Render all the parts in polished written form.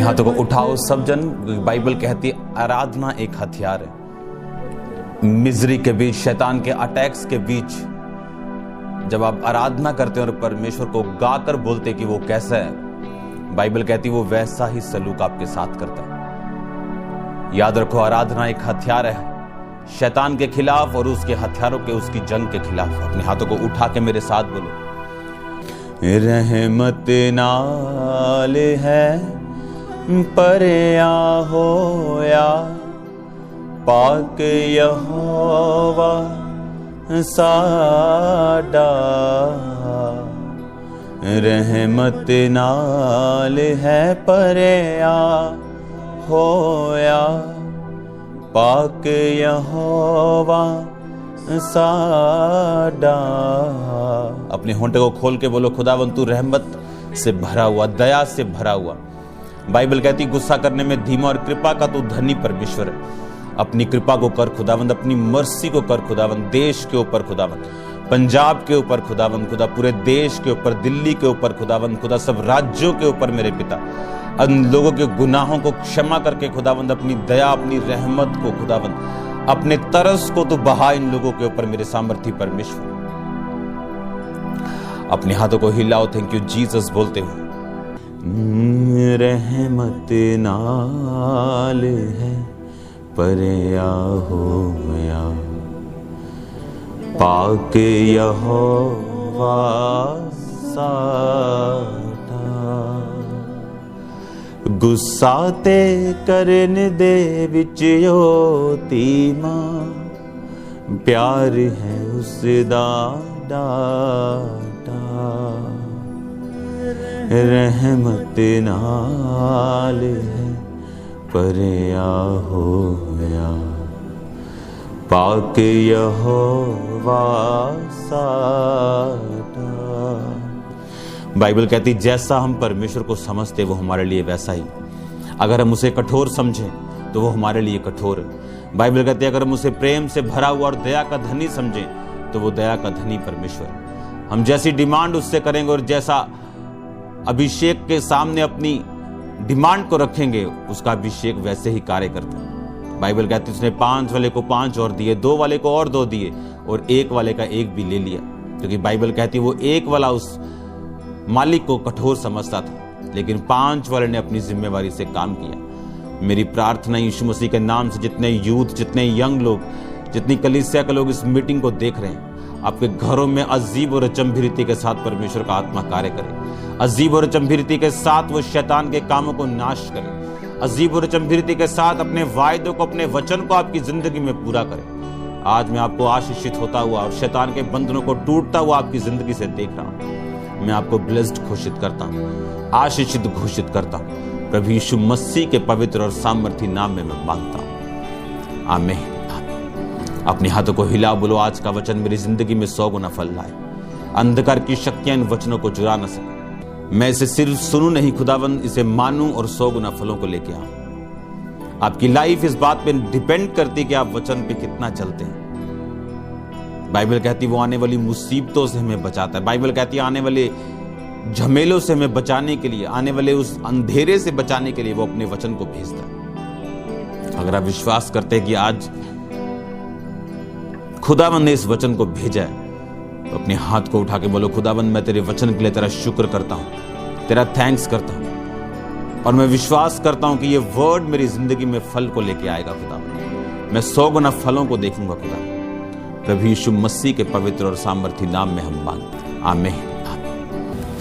हाथों को उठाओ सब जन। बाइबल कहती है आराधना एक हथियार है। मिजरी के बीच, शैतान के अटैक्स के बीच जब आप आराधना करते हैं और परमेश्वर को गाकर बोलते कि वो कैसा है, बाइबल कहती है वो वैसा ही सलूक आपके साथ करता है। याद रखो, आराधना एक हथियार है शैतान के खिलाफ और उसके हथियारों के, उसकी जंग के खिलाफ। अपने हाथों को उठा के मेरे साथ बोलो, रहमत नाल है परया होया पाक यहोवा साडा, रहमत नाल है परया होया पाक यहोवा साडा। अपने होंठे को खोल के बोलो, खुदावंद तू रहमत से भरा हुआ, दया से भरा हुआ। बाइबल कहती गुस्सा करने में धीमा और कृपा का तू धनी परमेश्वर है। अपनी कृपा को कर खुदावंद, अपनी मर्सी को कर खुदावंद, देश के ऊपर खुदावंद, पंजाब के ऊपर खुदावंद, खुदा पूरे देश के ऊपर, दिल्ली के ऊपर खुदावंद, खुदा सब राज्यों के ऊपर मेरे पिता, उन लोगों के गुनाहों को क्षमा करके खुदावंद, अपनी दया, अपनी रहमत को खुदावंद, अपने तरस को तू बहा इन लोगों के ऊपर मेरे सामर्थी परमेश्वर। अपने हाथों को हिलाओ, थैंक यू जीसस बोलते हुए, रहमत नाल है परया होया पाक यहोवा साडा, गुस्सा ते करन दे विच धीमा, प्यार है उसदा डाटा, रहमत नाल है परया होया पाक यहोवा साडा। बाइबल कहती जैसा हम परमेश्वर को समझते वो हमारे लिए वैसा ही, अगर हम उसे कठोर समझें तो वो हमारे लिए कठोर है। बाइबल कहती है अगर हम उसे प्रेम से भरा हुआ और दया का धनी समझें तो वो दया का धनी परमेश्वर है। हम जैसी डिमांड उससे करेंगे और जैसा अभिषेक के सामने अपनी डिमांड को रखेंगे, उसका अभिषेक वैसे ही कार्य करता है। बाइबल कहती है उसने 5 वाले को 5 और दिए, 2 वाले को और 2 दिए और 1 वाले का 1 भी ले लिया, क्योंकि बाइबल कहती है वो 1 वाला उस मालिक को कठोर समझता था, लेकिन 5 वाले ने अपनी जिम्मेवारी से काम किया। मेरी प्रार्थना यीशु मसीह के नाम से जितने यूथ, जितने यंग लोग, जितनी कलीसिया के लोग इस मीटिंग को देख रहे हैं, आपके घरों में अजीब और अचंभिरीति के साथ परमेश्वर का आत्मा कार्य करे। अजीब और अचंभिरीति के साथ वो शैतान के कामों को नाश करे। अजीब और अचंभिरीति के साथ अपने वायदों को, अपने वचन को आपकी जिंदगी में पूरा करे। आज मैं आपको आशीषित होता हुआ और शैतान के बंधनों को टूटता हुआ आपकी जिंदगी से देख रहा हूं। मैं आपको ब्लेस्ड घोषित करता हूं, आशीषित घोषित करता हूं। प्रभु यीशु मसीह के पवित्र और सामर्थी नाम में मैं मांगता हूं, आमीन। अपने हाथों को हिला, बोलो आज का वचन मेरी जिंदगी में 100 गुना फल लाए। अंधकार की शक्तियां इन वचनों को चुरा न सके। मैं इसे सिर्फ सुनूं नहीं खुदावंद, इसे मानूं और 100 गुना फलों को लेके आऊं। आपकी लाइफ इस बात पे डिपेंड करती कि आप वचन पे कितना चलते हैं। बाइबल कहती वो आने वाली मुसीबतों से हमें बचाता है। बाइबल कहती है आने वाले झमेलों से हमें बचाने के लिए, आने वाले उस अंधेरे से बचाने के लिए वो अपने वचन को भेजता है। अगर आप विश्वास करते हैं कि आज खुदावंद ने इस वचन को भेजा है, तो अपने हाथ को उठा के बोलो, खुदावंद मैं तेरे वचन के लिए तेरा शुक्र करता हूं, तेरा थैंक्स करता हूं, और मैं विश्वास करता हूं कि ये वर्ड मेरी जिंदगी में फल को लेके आएगा। खुदावंद मैं 100 गुना फलों को देखूंगा। खुदा प्रभु यीशु मसीह के पवित्र और सामर्थी नाम में हम मांगते हैं, आमीन।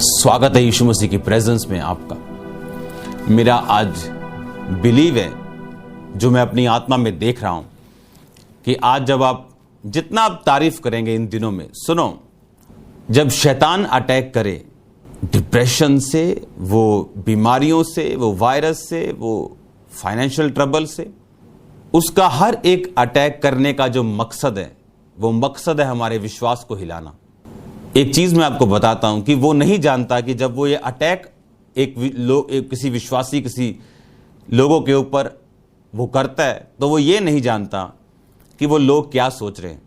स्वागत है यीशु मसीह की प्रेजेंस में आपका। मेरा आज बिलीव है, जो मैं अपनी आत्मा में देख रहा हूं, कि आज जब आप जितना आप तारीफ करेंगे इन दिनों में, सुनो, जब शैतान अटैक करे डिप्रेशन से, वो बीमारियों से, वो वायरस से, वो फाइनेंशियल ट्रबल से, उसका हर एक अटैक करने का जो मकसद है, वो मकसद है हमारे विश्वास को हिलाना। एक चीज मैं आपको बताता हूं कि वो नहीं जानता कि जब वो ये अटैक किसी विश्वासी, किसी लोगों के ऊपर वो करता है, तो वो ये नहीं जानता कि वो लोग क्या सोच रहे हैं।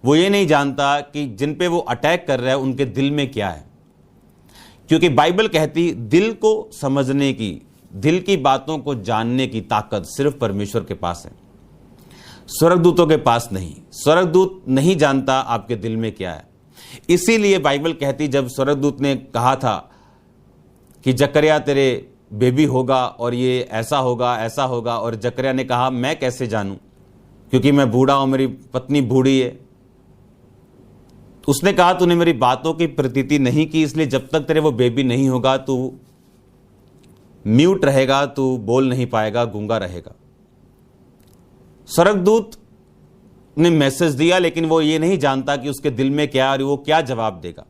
वो ये नहीं जानता कि जिन पे वो अटैक कर रहा है उनके दिल में क्या है, क्योंकि बाइबल कहती दिल को समझने की दिल की बातों को जानने की ताकत सिर्फ परमेश्वर के पास है, स्वर्गदूतों के पास नहीं। स्वर्गदूत नहीं जानता आपके दिल में क्या है। इसीलिए बाइबल कहती, जब स्वर्गदूत ने कहा था कि जकरिया तेरे बेबी होगा और ये ऐसा होगा, और जकरिया ने कहा मैं कैसे जानूं क्योंकि मैं बूढ़ा हूं, मेरी पत्नी बूढ़ी है। उसने कहा तूने मेरी बातों की प्रतीति नहीं की, इसलिए जब तक तेरे वो बेबी नहीं होगा तू म्यूट रहेगा, तू बोल नहीं पाएगा, गूंगा रहेगा। स्वर्गदूत ने मैसेज दिया, लेकिन वो ये नहीं जानता कि उसके दिल में क्या और वो क्या जवाब देगा।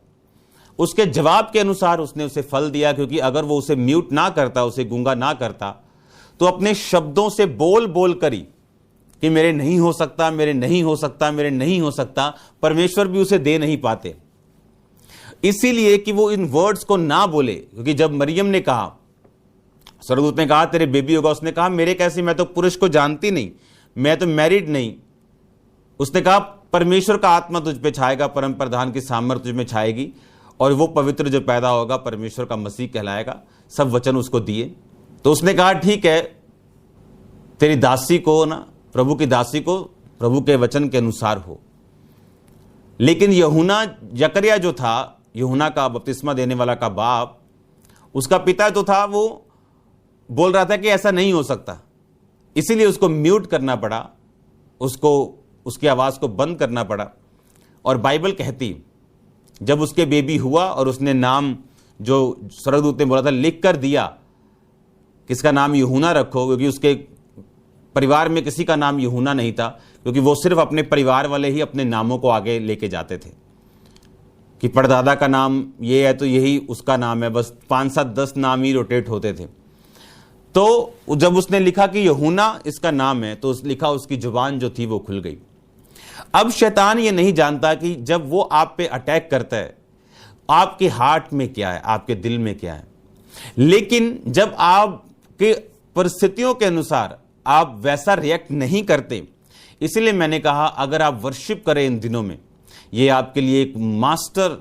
उसके जवाब के अनुसार उसने उसे फल दिया, क्योंकि अगर वो उसे म्यूट ना करता, उसे गूंगा ना करता, तो अपने शब्दों से बोल बोल करी कि मेरे नहीं हो सकता, मेरे नहीं हो सकता, मेरे नहीं हो सकता, परमेश्वर भी उसे दे नहीं पाते। इसीलिए कि वो इन वर्ड्स को ना बोले, क्योंकि जब मरियम ने कहा, स्वर्गदूत ने कहा तेरे बेबी होगा, उसने कहा मेरे कैसे, मैं तो पुरुष को जानती नहीं, मैं तो मैरिड नहीं। उसने कहा परमेश्वर का आत्मा तुझ पे छाएगा, परम प्रधान की सामर्थ तुझ में छाएगी, और वो पवित्र जो पैदा होगा परमेश्वर का मसीह कहलाएगा। सब वचन उसको दिए। तो उसने कहा ठीक है, तेरी दासी को ना, प्रभु की दासी को प्रभु के वचन के अनुसार हो। लेकिन यूहन्ना, जकरिया जो था, यूहन्ना का बपतिस्मा देने वाला का बाप, उसका पिता जो था, वो बोल रहा था कि ऐसा नहीं हो सकता। इसीलिए उसको म्यूट करना पड़ा, उसको उसकी आवाज को बंद करना पड़ा। और बाइबल कहती, जब उसके बेबी हुआ और उसने नाम जो स्वर्गदूत ने बोला था लिख कर दिया, किसका नाम यूहन्ना रखो, क्योंकि उसके परिवार में किसी का नाम यूहन्ना नहीं था, क्योंकि वो सिर्फ अपने परिवार वाले ही अपने नामों को आगे लेके जाते थे कि परदादा का नाम ये है तो यही उसका नाम है, बस 5, 7, 10 नाम ही रोटेट होते थे। तो जब उसने लिखा कि यूहन्ना इसका नाम है, तो लिखा, उसकी जुबान जो थी वो खुल गई। अब शैतान ये नहीं जानता कि जब वो आप पे अटैक करता है, आपके हार्ट में क्या है, आपके दिल में क्या है। लेकिन जब आपके परिस्थितियों के अनुसार आप वैसा रिएक्ट नहीं करते, इसलिए मैंने कहा अगर आप वर्शिप करें इन दिनों में, ये आपके लिए एक मास्टर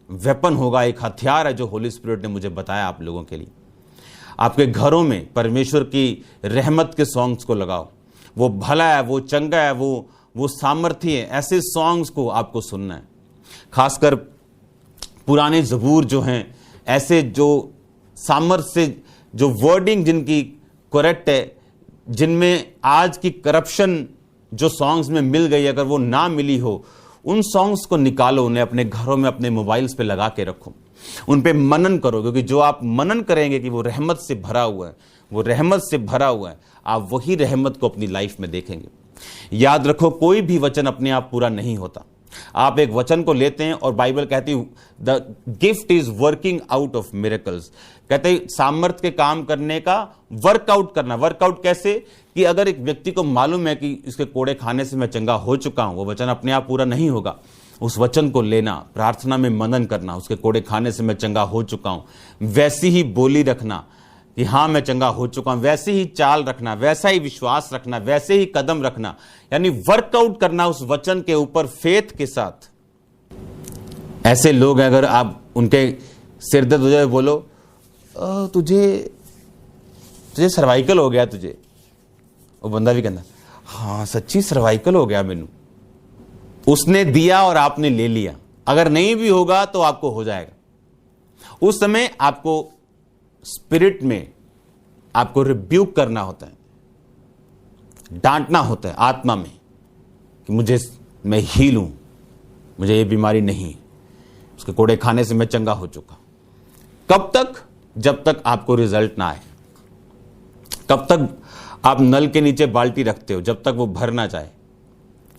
वेपन होगा, एक हथियार है जो होली स्पिरिट ने मुझे बताया आप लोगों के लिए। आपके घरों में परमेश्वर की रहमत के सॉन्ग्स को लगाओ, वो भला है, वो चंगा है, वो सामर्थ्य है, ऐसे सॉन्ग्स को आपको सुनना है। खासकर पुराने ज़बूर जो हैं, ऐसे जो सामर्थ्य से, जो वर्डिंग जिनकी करेक्ट है, जिनमें आज की करप्शन जो सॉन्ग्स में मिल गई, अगर वो ना मिली हो, उन सॉन्ग्स को निकालो, उन्हें अपने घरों में, अपने मोबाइल्स पे लगा के रखो, उन पे मनन करो, क्योंकि जो आप मनन करेंगे कि वो रहमत से भरा हुआ है, वो रहमत से भरा हुआ है, आप वही रहमत को अपनी लाइफ में देखेंगे। याद रखो, कोई भी वचन अपने आप पूरा नहीं होता। आप एक वचन को लेते हैं और बाइबल कहती the gift is working out of miracles, कहते सामर्थ के काम करने का वर्कआउट करना। वर्कआउट कैसे? कि अगर एक व्यक्ति को मालूम है कि इसके कोड़े खाने से मैं चंगा हो चुका हूं, वो वचन अपने आप पूरा नहीं होगा, उस वचन को लेना, प्रार्थना में मनन करना, उसके कोड़े खाने से मैं चंगा हो चुका हूं, वैसी ही बोली रखना कि हाँ मैं चंगा हो चुका हूं, वैसे ही चाल रखना, वैसा ही विश्वास रखना, वैसे ही कदम रखना, यानी वर्कआउट करना उस वचन के ऊपर फेथ के साथ। ऐसे लोग हैं, अगर आप उनके सिर दर्द हो जाए, बोलो तुझे सर्वाइकल हो गया, तुझे, वो बंदा भी कहना हाँ सच्ची सर्वाइकल हो गया मैनू। उसने दिया और आपने ले लिया। अगर नहीं भी होगा तो आपको हो जाएगा। उस समय आपको स्पिरिट में आपको रिब्यूक करना होता है, डांटना होता है आत्मा में कि मैं हील हूं, मुझे ये बीमारी नहीं, उसके कोड़े खाने से मैं चंगा हो चुका। कब तक? जब तक आपको रिजल्ट ना आए। कब तक आप नल के नीचे बाल्टी रखते हो? जब तक वो भर ना जाए।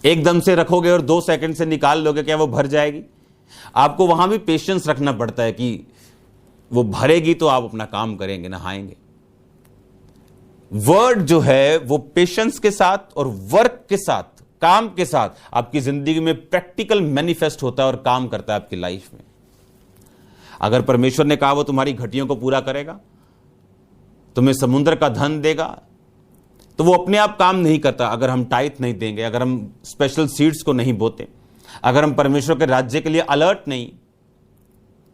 एकदम से रखोगे और 2 सेकंड से निकाल लोगे, क्या वो भर जाएगी? आपको वहां भी पेशेंस रखना पड़ता है कि वो भरेगी तो आप अपना काम करेंगे, नहाएंगे। वर्ड जो है वो पेशेंस के साथ और वर्क के साथ, काम के साथ आपकी जिंदगी में प्रैक्टिकल मैनिफेस्ट होता है और काम करता है आपकी लाइफ में। अगर परमेश्वर ने कहा वो तुम्हारी घटियों को पूरा करेगा, तुम्हें समुद्र का धन देगा, तो वो अपने आप काम नहीं करता। अगर हम टाइथ नहीं देंगे, अगर हम स्पेशल सीड्स को नहीं बोते, अगर हम परमेश्वर के राज्य के लिए अलर्ट नहीं,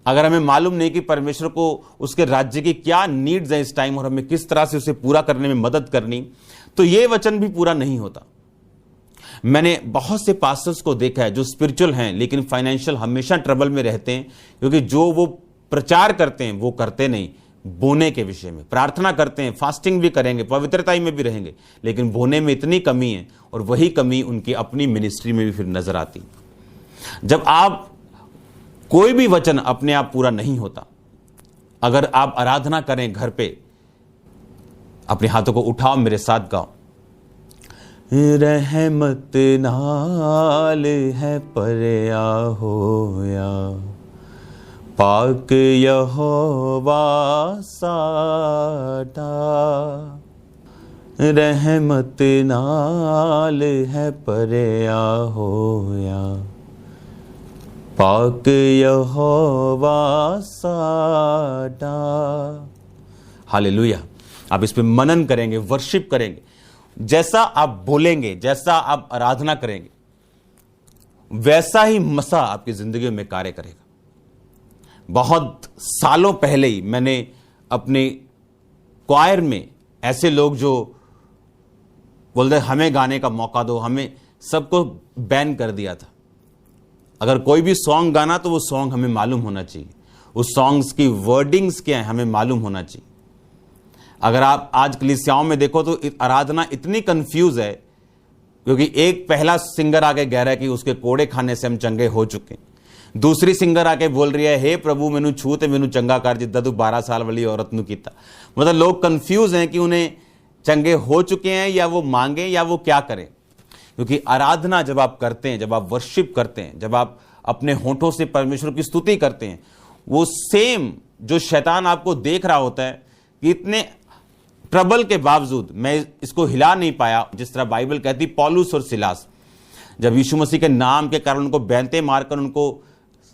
अगर हमें मालूम नहीं कि परमेश्वर को उसके राज्य की क्या नीड्स हैं इस टाइम और हमें किस तरह से उसे पूरा करने में मदद करनी, तो ये वचन भी पूरा नहीं होता। मैंने बहुत से पास्टर्स को देखा है जो स्पिरिचुअल हैं लेकिन फाइनेंशियल हमेशा ट्रबल में रहते हैं, क्योंकि जो वो प्रचार करते हैं वो करते नहीं। बोने के विषय में प्रार्थना करते हैं, फास्टिंग भी करेंगे, पवित्रता में भी रहेंगे, लेकिन बोने में इतनी कमी है, और वही कमी उनकी अपनी मिनिस्ट्री में भी फिर नजर आती। जब आप कोई भी वचन अपने आप पूरा नहीं होता, अगर आप आराधना करें घर पे, अपने हाथों को उठाओ, मेरे साथ गाओ। रहमत नाल है परया होया, पाक यहोवा साडा। रहमत नाल है परया होया, पाक यहोवा साडा। हालेलुया। आप इस पे मनन करेंगे, वर्शिप करेंगे, जैसा आप बोलेंगे, जैसा आप आराधना करेंगे, वैसा ही मसा आपकी जिंदगी में कार्य करेगा। बहुत सालों पहले ही मैंने अपने क्वायर में ऐसे लोग जो बोलते हमें गाने का मौका दो, हमें सबको बैन कर दिया था। अगर कोई भी सॉन्ग गाना तो वो सॉन्ग हमें मालूम होना चाहिए, उस सॉन्ग्स की वर्डिंग्स क्या है हमें मालूम होना चाहिए। अगर आप आज कलीसियाओं में देखो तो आराधना इतनी कंफ्यूज है, क्योंकि एक पहला सिंगर आके कह रहा है कि उसके कोड़े खाने से हम चंगे हो चुके हैं, दूसरी सिंगर आके बोल रही है हे प्रभु मैनू छू ते मैनू चंगा कर जिद्दां तू 12 साल वाली औरत नू कीता। मतलब लोग कंफ्यूज हैं कि उन्हें चंगे हो चुके हैं या वो मांगे या वो क्या करें। क्योंकि आराधना जब आप करते हैं, जब आप वर्शिप करते हैं, जब आप अपने होठों से परमेश्वर की स्तुति करते हैं, वो सेम जो शैतान आपको देख रहा होता है कि इतने ट्रबल के बावजूद मैं इसको हिला नहीं पाया, जिस तरह बाइबल कहती पौलुस और सिलास, जब यीशु मसीह के नाम के कारण उनको बैंते मारकर उनको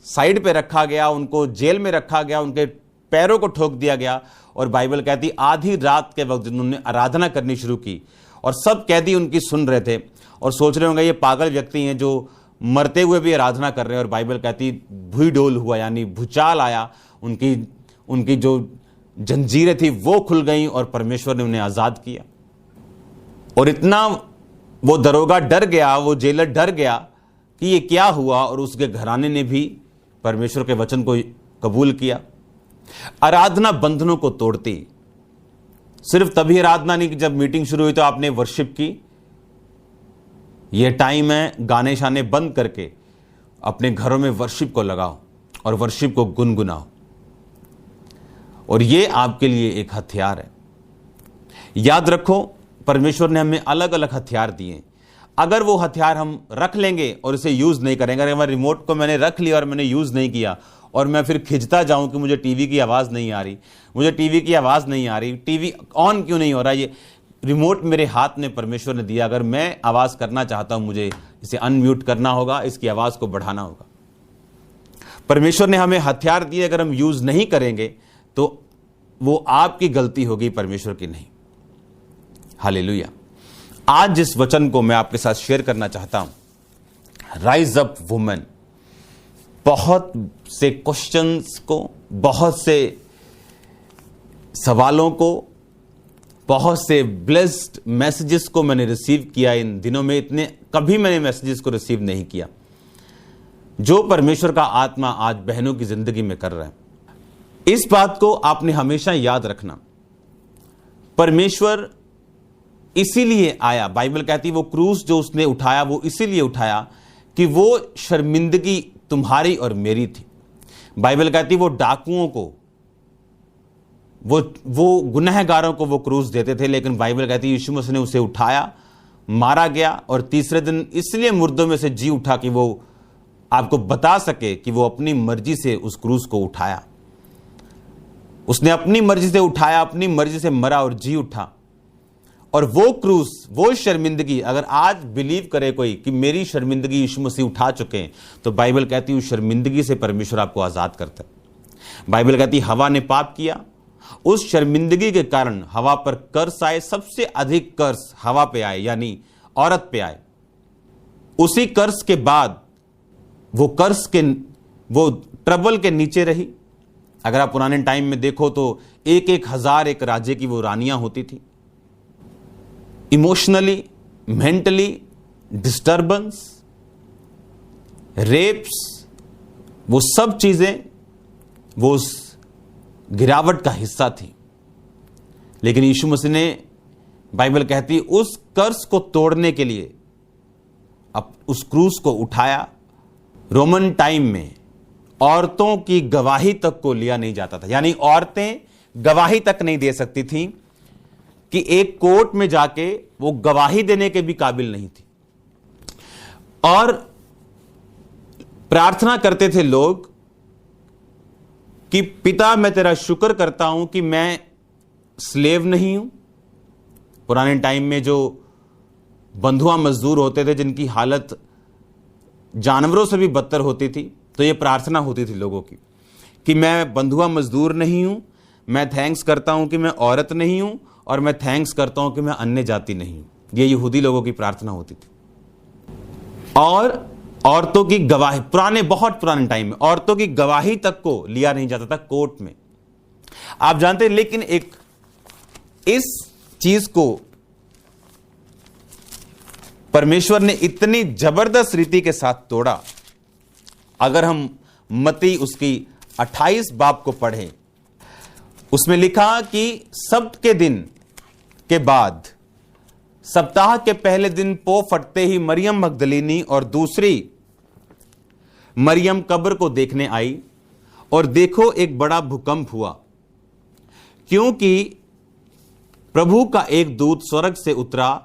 साइड पे रखा गया, उनको जेल में रखा गया, उनके पैरों को ठोक दिया गया, और बाइबल कहती आधी रात के वक्त उन्होंने आराधना करनी शुरू की, और सब कैदी उनकी सुन रहे थे और सोच रहे होंगे ये पागल व्यक्ति हैं जो मरते हुए भी आराधना कर रहे हैं। और बाइबल कहती भूडोल हुआ, यानी भूचाल आया, उनकी जो जंजीरें थी वो खुल गई और परमेश्वर ने उन्हें आजाद किया। और इतना वो दरोगा डर गया, वो जेलर डर गया कि ये क्या हुआ, और उसके घराने ने भी परमेश्वर के वचन को कबूल किया। आराधना बंधनों को तोड़ती। सिर्फ तभी आराधना नहीं कि जब मीटिंग शुरू हुई तो आपने वर्शिप की। यह टाइम है गाने शाने बंद करके अपने घरों में वर्शिप को लगाओ और वर्शिप को गुनगुनाओ, और ये आपके लिए एक हथियार है। याद रखो परमेश्वर ने हमें अलग अलग हथियार दिए। अगर वो हथियार हम रख लेंगे और इसे यूज नहीं करेंगे, अगर रिमोट को मैंने रख लिया और मैंने यूज नहीं किया और मैं फिर खिंचता जाऊं कि मुझे टीवी की आवाज नहीं आ रही, मुझे टीवी की आवाज नहीं आ रही, टीवी ऑन क्यों नहीं हो रहा, ये रिमोट मेरे हाथ में परमेश्वर ने दिया, अगर मैं आवाज करना चाहता हूं मुझे इसे अनम्यूट करना होगा, इसकी आवाज को बढ़ाना होगा। परमेश्वर ने हमें हथियार दिए, अगर हम यूज नहीं करेंगे तो वो आपकी गलती होगी, परमेश्वर की नहीं। हालेलुया। आज जिस वचन को मैं आपके साथ शेयर करना चाहता हूं, राइज अप वुमेन, बहुत से क्वेश्चंस को, बहुत से सवालों को, बहुत से ब्लेस्ड मैसेजेस को मैंने रिसीव किया इन दिनों में। इतने कभी मैंने मैसेजेस को रिसीव नहीं किया जो परमेश्वर का आत्मा आज बहनों की जिंदगी में कर रहा है। इस बात को आपने हमेशा याद रखना, परमेश्वर इसीलिए आया। बाइबल कहती वो क्रूस जो उसने उठाया वो इसीलिए उठाया कि वो शर्मिंदगी तुम्हारी और मेरी थी। बाइबल कहती वो डाकुओं को, वो गुनहगारों को वो क्रूस देते थे, लेकिन बाइबल कहती यीशु मसीह ने उसे उठाया, मारा गया और तीसरे दिन इसलिए मुर्दों में से जी उठा कि वो आपको बता सके कि वो अपनी मर्जी से उस क्रूस को उठाया। उसने अपनी मर्जी से उठाया, अपनी मर्जी से मरा और जी उठा। और वो क्रूस, वो शर्मिंदगी, अगर आज बिलीव करे कोई कि मेरी शर्मिंदगी यीशु मसीह उठा चुके हैं, तो बाइबल कहती है उस शर्मिंदगी से परमेश्वर आपको आजाद करता है। बाइबल कहती हवा ने पाप किया, उस शर्मिंदगी के कारण हवा पर कर्स आए, सबसे अधिक कर्स हवा पे आए, यानी औरत पे आए। उसी कर्स के बाद वो ट्रबल के नीचे रही। अगर आप पुराने टाइम में देखो तो एक हजार एक राज्य की वो रानियां होती थी। इमोशनली, मेंटली डिस्टर्बेंस, रेप्स, वो सब चीजें वो उस गिरावट का हिस्सा थी। लेकिन यीशु मसीह ने, बाइबल कहती, उस कर्ज को तोड़ने के लिए अब उस क्रूस को उठाया। रोमन टाइम में औरतों की गवाही तक को लिया नहीं जाता था, यानी औरतें गवाही तक नहीं दे सकती थीं कि एक कोर्ट में जाके वो गवाही देने के भी काबिल नहीं थी। और प्रार्थना करते थे लोग कि पिता, मैं तेरा शुक्र करता हूं कि मैं स्लेव नहीं हूं। पुराने टाइम में जो बंधुआ मजदूर होते थे जिनकी हालत जानवरों से भी बदतर होती थी, तो ये प्रार्थना होती थी लोगों की कि मैं बंधुआ मजदूर नहीं हूं, मैं थैंक्स करता हूं कि मैं औरत नहीं हूं, और मैं थैंक्स करता हूं कि मैं अन्य जाति नहीं हूं। ये यहूदी लोगों की प्रार्थना होती थी। और औरतों की गवाही, बहुत पुराने टाइम में औरतों की गवाही तक को लिया नहीं जाता था कोर्ट में, आप जानते हैं। लेकिन इस चीज को परमेश्वर ने इतनी जबरदस्त रीति के साथ तोड़ा। अगर हम मत्ती उसकी 28 बाब को पढ़ें, उसमें लिखा कि सब्त के दिन के बाद, सप्ताह के पहले दिन पो फटते ही मरियम मगदलीनी और दूसरी मरियम कब्र को देखने आई, और देखो एक बड़ा भूकंप हुआ, क्योंकि प्रभु का एक दूत स्वर्ग से उतरा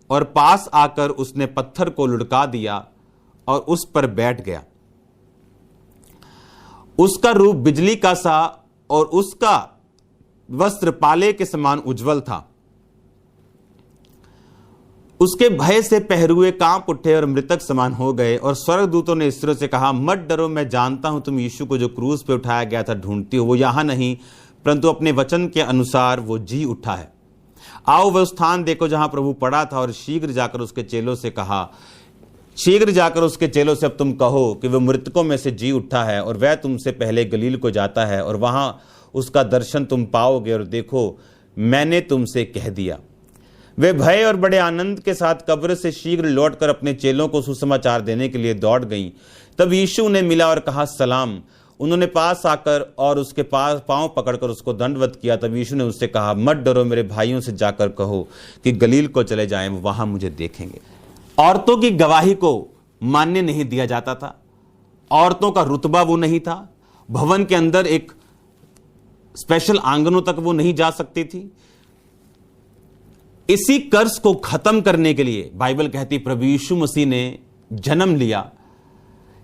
और पास आकर उसने पत्थर को लुढ़का दिया और उस पर बैठ गया। उसका रूप बिजली का सा और उसका वस्त्र पाले के समान उज्जवल था। उसके भय से पहरुए कांप उठे और मृतक समान हो गए। और स्वर्गदूतों ने स्त्रियों से कहा, मत डरो, मैं जानता हूं तुम यीशु को जो क्रूस पे उठाया गया था ढूंढती हो। वो यहां नहीं, परंतु अपने वचन के अनुसार वो जी उठा है। आओ वह स्थान देखो जहां प्रभु पड़ा था, और शीघ्र जाकर उसके चेलों से अब तुम कहो कि वह मृतकों में से जी उठा है, और वह तुमसे पहले गलील को जाता है, और वहां उसका दर्शन तुम पाओगे। और देखो, मैंने तुमसे कह दिया। वे भय और बड़े आनंद के साथ कब्र से शीघ्र लौटकर अपने चेलों को सुसमाचार देने के लिए दौड़ गईं। तब यीशु ने मिला और कहा, सलाम। उन्होंने पास आकर और उसके पास पांव पकड़कर उसको दंडवत किया। तब यीशु ने उससे कहा, मत डरो, मेरे भाइयों से जाकर कहो कि गलील को चले जाएं, वहां मुझे देखेंगे। औरतों की गवाही को मान्य नहीं दिया जाता था। औरतों का रुतबा वो नहीं था। भवन के अंदर एक स्पेशल आंगनों तक वो नहीं जा सकती थी। इसी कर्ज को खत्म करने के लिए बाइबल कहती प्रभु यीशु मसीह ने जन्म लिया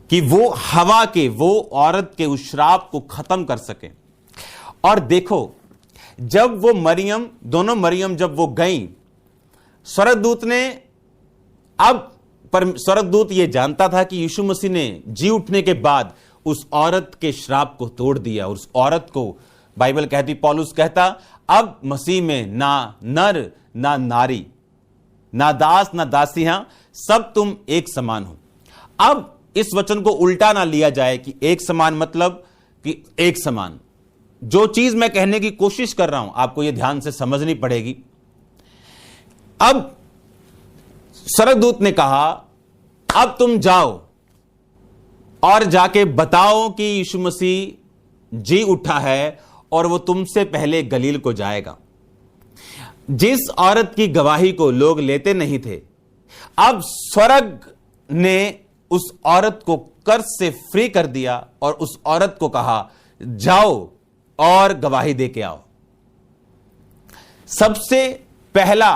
कि वो हवा के, वो औरत के उस श्राप को खत्म कर सके। और देखो, जब वो मरियम, दोनों मरियम जब वो गई, स्वर्गदूत ने, अब पर स्वर्गदूत ये जानता था कि यीशु मसीह ने जी उठने के बाद उस औरत के श्राप को तोड़ दिया। और उस औरत को बाइबल कहती, पौलुस कहता, अब मसीह में ना नर ना नारी, ना दास ना दासियां, सब तुम एक समान हो। अब इस वचन को उल्टा ना लिया जाए कि एक समान मतलब कि एक समान। जो चीज मैं कहने की कोशिश कर रहा हूं, आपको यह ध्यान से समझनी पड़ेगी। अब स्वर्गदूत ने कहा, अब तुम जाओ और जाके बताओ कि यीशु मसीह जी उठा है और वो तुमसे पहले गलील को जाएगा। जिस औरत की गवाही को लोग लेते नहीं थे, अब स्वर्ग ने उस औरत को कर्ज से फ्री कर दिया और उस औरत को कहा, जाओ और गवाही दे के आओ। सबसे पहला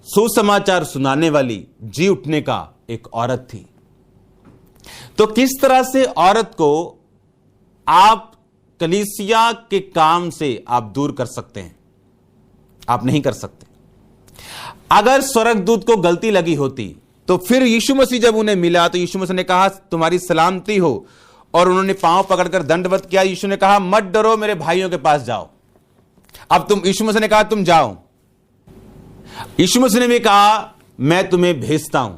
सुसमाचार सुनाने वाली जी उठने का एक औरत थी। तो किस तरह से औरत को आप कलीसिया के काम से आप दूर कर सकते हैं? आप नहीं कर सकते। अगर स्वर्गदूत को गलती लगी होती तो फिर यीशु मसीह जब उन्हें मिला तो यीशु मसीह ने कहा, तुम्हारी सलामती हो, और उन्होंने पांव पकड़कर दंडवत किया। यीशु ने कहा, मत डरो, मेरे भाइयों के पास जाओ। अब यीशु मसीह ने कहा, तुम जाओ। यीशु मसीह ने भी कहा, मैं तुम्हें भेजता हूं।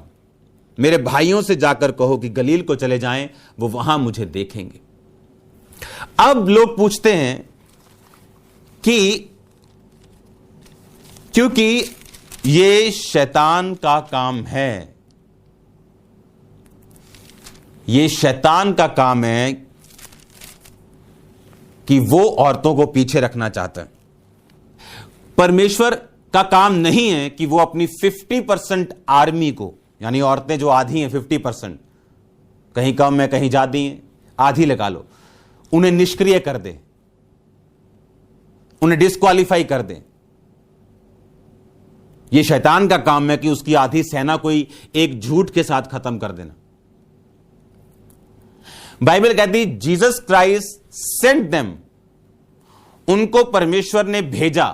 मेरे भाइयों से जाकर कहो कि गलील को चले जाएं, वो वहां मुझे देखेंगे। अब लोग पूछते हैं कि क्योंकि ये शैतान का काम है, ये शैतान का काम है कि वो औरतों को पीछे रखना चाहता है। परमेश्वर का काम नहीं है कि वो अपनी 50% आर्मी को, यानी औरतें जो आधी हैं 50%, कहीं कम है कहीं ज्यादा हैं, आधी लगा लो, उन्हें निष्क्रिय कर दे, उन्हें डिस्क्वालीफाई कर दे। यह शैतान का काम है कि उसकी आधी सेना कोई एक झूठ के साथ खत्म कर देना। बाइबल कहती जीसस क्राइस्ट सेंट देम, उनको परमेश्वर ने भेजा।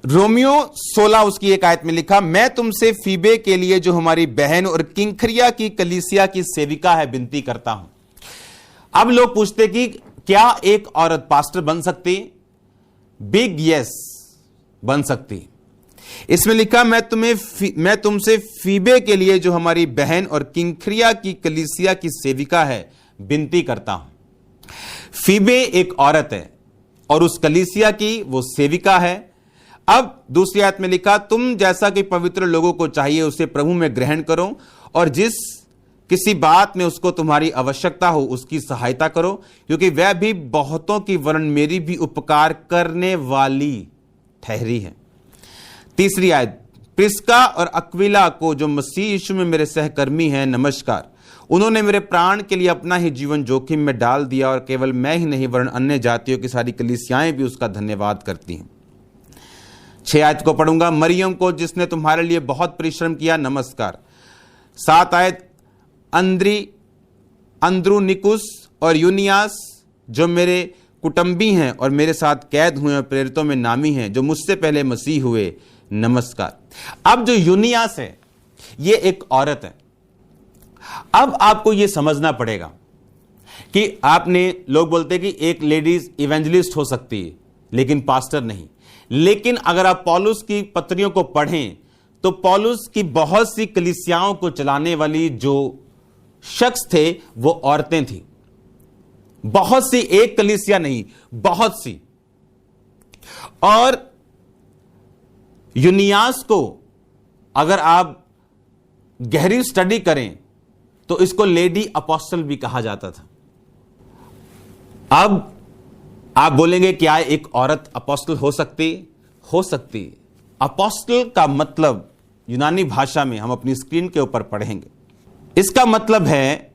रोमियो 16 उसकी एक आयत में लिखा, मैं तुमसे फीबे के लिए जो हमारी बहन और किंख्रिया की कलीसिया की सेविका है विनती करता हूं। अब लोग पूछते कि क्या एक औरत पास्टर बन सकती? बिग यस, बन सकती। इसमें लिखा, मैं तुमसे फीबे के लिए जो हमारी बहन और किंख्रिया की कलीसिया की सेविका है विनती करता हूं। फीबे एक औरत है और उस कलीसिया की वो सेविका है। अब दूसरी आयत में लिखा, तुम जैसा कि पवित्र लोगों को चाहिए उसे प्रभु में ग्रहण करो, और जिस किसी बात में उसको तुम्हारी आवश्यकता हो उसकी सहायता करो, क्योंकि वह भी बहुतों की वरन मेरी भी उपकार करने वाली ठहरी है। तीसरी आयत, प्रिस्का और अक्विला को जो मसीह यीशु में मेरे सहकर्मी हैं नमस्कार। उन्होंने मेरे प्राण के लिए अपना ही जीवन जोखिम में डाल दिया, और केवल मैं ही नहीं वरन अन्य जातियों की सारी कलीसियाएं भी उसका धन्यवाद करती हैं। 6 आयत को पढ़ूंगा, मरियम को जिसने तुम्हारे लिए बहुत परिश्रम किया नमस्कार। 7 आयत, अंद्रुनिकुस और यूनियास जो मेरे कुटुंबी हैं और मेरे साथ कैद हुए और प्रेरितों में नामी हैं, जो मुझसे पहले मसीह हुए नमस्कार। अब जो यूनियास है ये एक औरत है। अब आपको यह समझना पड़ेगा कि लोग बोलते हैं कि एक लेडीज इवेंजलिस्ट हो सकती है लेकिन पास्टर नहीं। लेकिन अगर आप पौलुस की पत्रियों को पढ़ें तो पौलुस की बहुत सी कलीसियाओं को चलाने वाली जो शख्स थे वो औरतें थी। बहुत सी, एक कलीसिया नहीं, बहुत सी। और यूनियास को अगर आप गहरी स्टडी करें तो इसको लेडी अपोस्टल भी कहा जाता था। अब आप बोलेंगे क्या एक औरत अपोस्टल हो सकती? हो सकती। अपोस्टल का मतलब यूनानी भाषा में हम अपनी स्क्रीन के ऊपर पढ़ेंगे। इसका मतलब है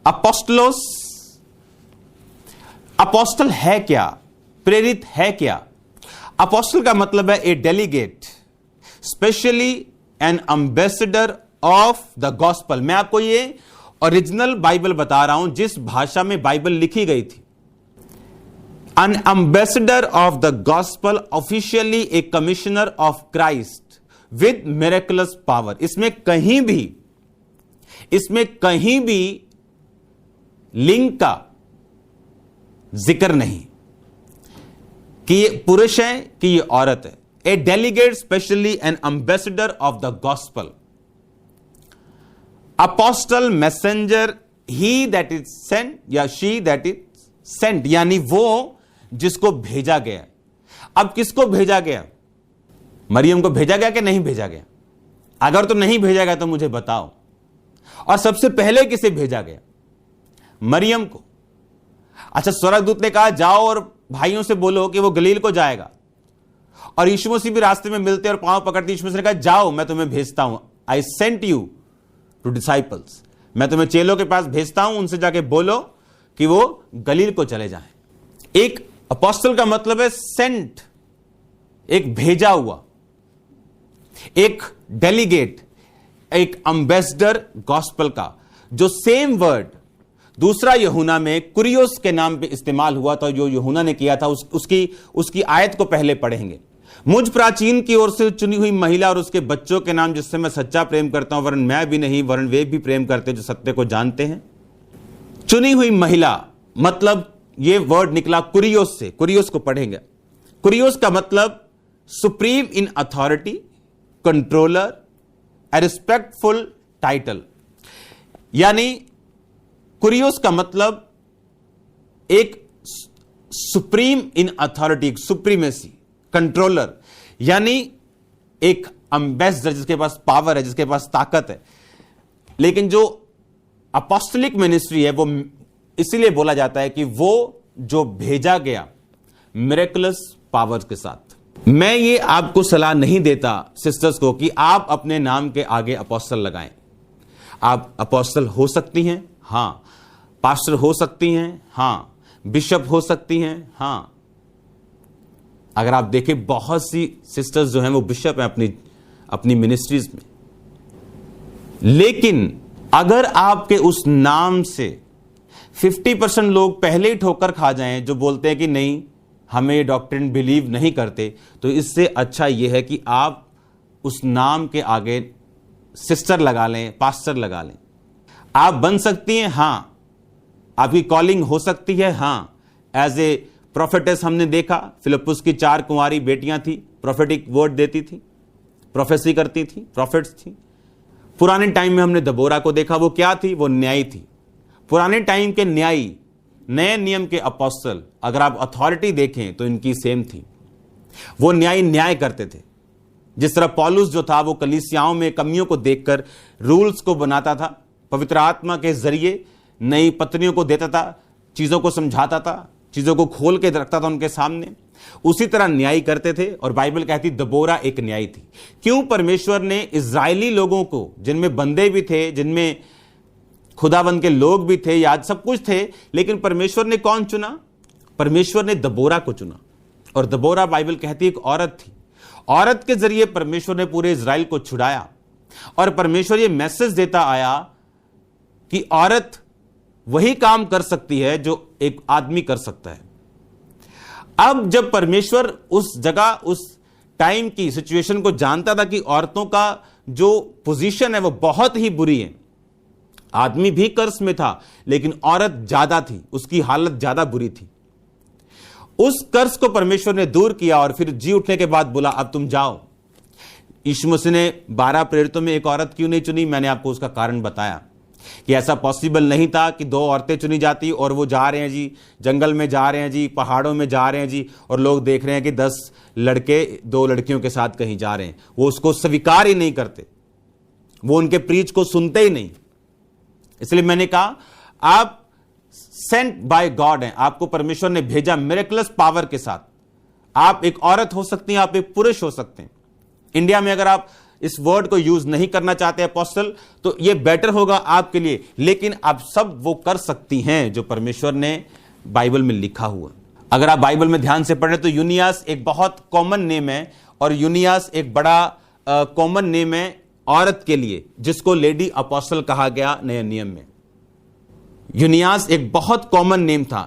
अपोस्टलोस। अपोस्टल है क्या? प्रेरित है क्या? अपोस्टल का मतलब है a delegate, specially an ambassador of the gospel. मैं आपको ये ओरिजिनल बाइबल बता रहा हूं जिस भाषा में बाइबल लिखी गई थी। An ambassador of the gospel, officially a commissioner of Christ with miraculous power। इसमें कहीं भी लिंग का जिक्र नहीं कि ये पुरुष है कि ये औरत है। A delegate, specially an ambassador of the gospel. Apostle, messenger, he that is sent या शी दैट इज सेंट, यानी वो जिसको भेजा गया। अब किसको भेजा गया? मरियम को भेजा गया कि नहीं भेजा गया? अगर तो नहीं भेजा गया तो मुझे बताओ। और सबसे पहले किसे भेजा गया? मरियम को। अच्छा, स्वर्गदूत ने कहा जाओ और भाइयों से बोलो कि वो गलील को जाएगा। और यीशु मसीह भी रास्ते में मिलते और पांव पकड़ते यीशु मसीह ने कहा जाओ, मैं तुम्हें भेजता हूं। I sent you to disciples, मैं तुम्हें चेलों के पास भेजता हूं, उनसे जाके बोलो कि वो गलील को चले जाएं। एक अपोस्टल का मतलब है सेंट, एक भेजा हुआ, एक डेलीगेट, एक एम्बेसडर गॉस्पल का। जो सेम वर्ड दूसरा यूहन्ना में कुरियोस के नाम पे इस्तेमाल हुआ था, जो यूहन्ना ने किया था, उसकी आयत को पहले पढ़ेंगे। मुझ प्राचीन की ओर से चुनी हुई महिला और उसके बच्चों के नाम जिससे मैं सच्चा प्रेम करता हूं, वरन मैं भी नहीं वरन वे भी प्रेम करते जो सत्य को जानते हैं। चुनी हुई महिला मतलब ये वर्ड निकला कुरियोस से। कुरियोस को पढ़ेंगे। कुरियोस का मतलब supreme in authority, controller, A respectful title. यानी कुरियोस का मतलब एक सुप्रीम इन अथॉरिटी, एक सुप्रीमेसी, कंट्रोलर, यानी एक एम्बेसडर जिसके पास पावर है, जिसके पास ताकत है। लेकिन जो अपोस्टलिक मिनिस्ट्री है वो इसीलिए बोला जाता है कि वो जो भेजा गया मिरेकुलस पावर्स के साथ। मैं ये आपको सलाह नहीं देता सिस्टर्स को कि आप अपने नाम के आगे अपोस्टल लगाएं। आप अपोस्टल हो सकती हैं, हां। पास्टर हो सकती हैं, हां। बिशप हो सकती हैं, हां। अगर आप देखें बहुत सी सिस्टर्स जो हैं वो बिशप हैं अपनी मिनिस्ट्रीज में। लेकिन अगर आपके उस नाम से 50% लोग पहले ही ठोकर खा जाएं, जो बोलते हैं कि नहीं हमें ये डॉक्ट्रिन बिलीव नहीं करते, तो इससे अच्छा यह है कि आप उस नाम के आगे सिस्टर लगा लें, पास्टर लगा लें। आप बन सकती हैं, हां। आपकी कॉलिंग हो सकती है, हां। एज ए प्रोफेटेस हमने देखा, फिलिप्पुस की 4 कुंवारी बेटियां थी, प्रोफेटिक वर्ड देती थी, प्रोफेसी करती थी, प्रॉफिट्स थी। पुराने टाइम में हमने दबोरा को देखा, वो क्या थी? वो न्यायी थी। पुराने टाइम के न्यायी, नए नियम के अपोस्टल, अगर आप अथॉरिटी देखें तो इनकी सेम थी। वो न्याय करते थे। जिस तरह पौलुस जो था वो कलीसियाओं में कमियों को देखकर रूल्स को बनाता था, पवित्र आत्मा के जरिए नई पत्नियों को देता था, चीजों को समझाता था, चीजों को खोल के रखता था उनके सामने। उसी तरह न्याय करते थे। और बाइबल कहती दबोरा एक न्यायी थी। क्यों? परमेश्वर ने इजरायली लोगों को, जिनमें बंदे भी थे, जिनमें खुदाबंद के लोग भी थे, याद सब कुछ थे, लेकिन परमेश्वर ने कौन चुना? परमेश्वर ने दबोरा को चुना। और दबोरा बाइबल कहती एक औरत थी। औरत के जरिए परमेश्वर ने पूरे इजराइल को छुड़ाया। और परमेश्वर ये मैसेज देता आया कि औरत वही काम कर सकती है जो एक आदमी कर सकता है। अब जब परमेश्वर उस जगह, उस टाइम की सिचुएशन को जानता था कि औरतों का जो पोजीशन है वो बहुत ही बुरी है, आदमी भी कर्ज में था लेकिन औरत ज्यादा थी, उसकी हालत ज्यादा बुरी थी। उस कर्ज को परमेश्वर ने दूर किया और फिर जी उठने के बाद बोला अब तुम जाओ। यीशु मसीह ने 12 प्रेरितों में एक औरत क्यों नहीं चुनी? मैंने आपको उसका कारण बताया कि ऐसा पॉसिबल नहीं था कि 2 औरतें चुनी जाती और वो जा रहे हैं जी, जंगल में जा रहे हैं जी, पहाड़ों में जा रहे हैं जी, और लोग देख रहे हैं कि 10 लड़के 2 लड़कियों के साथ कहीं जा रहे हैं। वो उसको स्वीकार ही नहीं करते, वो उनके प्रीच को सुनते ही नहीं। इसलिए मैंने कहा आप सेंट बाय गॉड हैं, आपको परमेश्वर ने भेजा मिरेकुलस पावर के साथ। आप एक औरत हो सकती हैं, आप एक पुरुष हो सकते हैं। इंडिया में अगर आप इस वर्ड को यूज नहीं करना चाहते अपोस्टल, तो यह बेटर होगा आपके लिए, लेकिन आप सब वो कर सकती हैं जो परमेश्वर ने बाइबल में लिखा हुआ। अगर आप बाइबल में ध्यान से पढ़ें तो यूनियास एक बहुत कॉमन नेम है, और यूनियास एक बड़ा कॉमन नेम है औरत के लिए, जिसको लेडी अपोस्टल कहा गया नए नियम में। यूनियास एक बहुत कॉमन नेम था।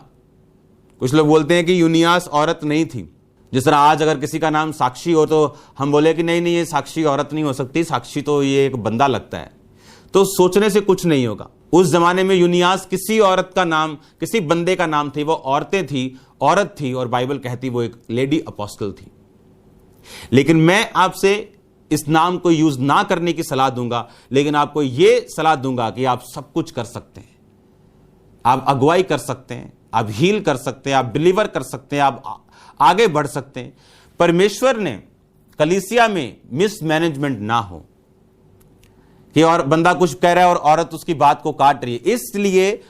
कुछ लोग बोलते हैं कि यूनियास औरत नहीं थी। जिस तरह आज अगर किसी का नाम साक्षी हो तो हम बोले कि नहीं ये साक्षी औरत नहीं हो सकती, साक्षी तो ये एक बंदा लगता है। तो सोचने से कुछ नहीं होगा। उस जमाने में यूनियास किसी औरत का नाम, किसी बंदे का नाम थी, वो औरतें थी, औरत थी, और बाइबल कहती वो एक लेडी अपोस्टल थी। लेकिन मैं आपसे इस नाम को यूज ना करने की सलाह दूंगा, लेकिन आपको यह सलाह दूंगा कि आप सब कुछ कर सकते हैं। आप अगुवाई कर सकते हैं, आप हील कर सकते हैं, आप डिलीवर कर सकते हैं, आप आगे बढ़ सकते हैं। परमेश्वर ने कलीसिया में मिसमैनेजमेंट ना हो कि और बंदा कुछ कह रहा है और औरत उसकी बात को काट रही है। इसलिए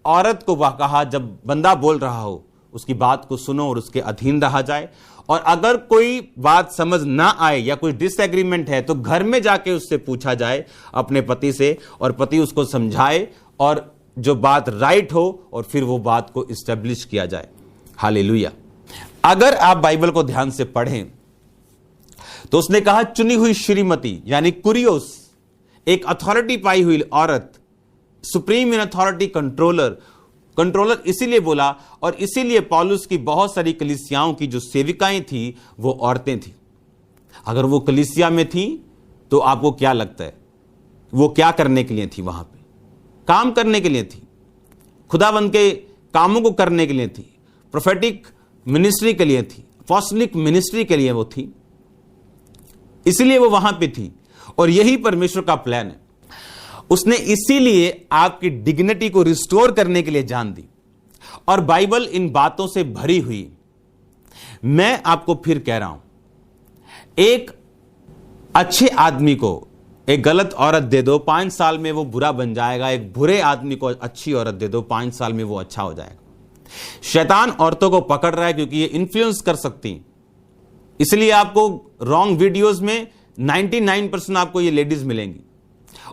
औरत को वह कहा जब बंदा बोल रहा हो उसकी बात को सुनो और उसके अधीन रहा जाए। और अगर कोई बात समझ ना आए या कोई डिसएग्रीमेंट है तो घर में जाके उससे पूछा जाए अपने पति से, और पति उसको समझाए और जो बात राइट हो और फिर वो बात को इस्टेब्लिश किया जाए। हालेलुया। अगर आप बाइबल को ध्यान से पढ़ें तो उसने कहा चुनी हुई श्रीमती यानी कुरियोस, एक अथॉरिटी पाई हुई औरत, सुप्रीम इन अथॉरिटी, कंट्रोलर इसीलिए बोला, और इसीलिए पौलुस की बहुत सारी कलीसियाओं की जो सेविकाएं थी वो औरतें थी। अगर वो कलीसिया में थी तो आपको क्या लगता है वो क्या करने के लिए थी? वहां पे काम करने के लिए थी, खुदावंद के कामों को करने के लिए थी, प्रोफेटिक मिनिस्ट्री के लिए थी, अपॉस्टलिक मिनिस्ट्री के लिए वो थी, इसलिए वो वहां पे थी। और यही परमेश्वर का प्लान है। उसने इसीलिए आपकी डिग्निटी को रिस्टोर करने के लिए जान दी, और बाइबल इन बातों से भरी हुई। मैं आपको फिर कह रहा हूं, एक अच्छे आदमी को एक गलत औरत दे दो, 5 साल में वो बुरा बन जाएगा। एक बुरे आदमी को अच्छी औरत दे दो, 5 साल में वो अच्छा हो जाएगा। शैतान औरतों को पकड़ रहा है क्योंकि ये इन्फ्लुएंस कर सकती हैं। इसलिए आपको रॉन्ग वीडियोस में 99% आपको ये लेडीज मिलेंगी,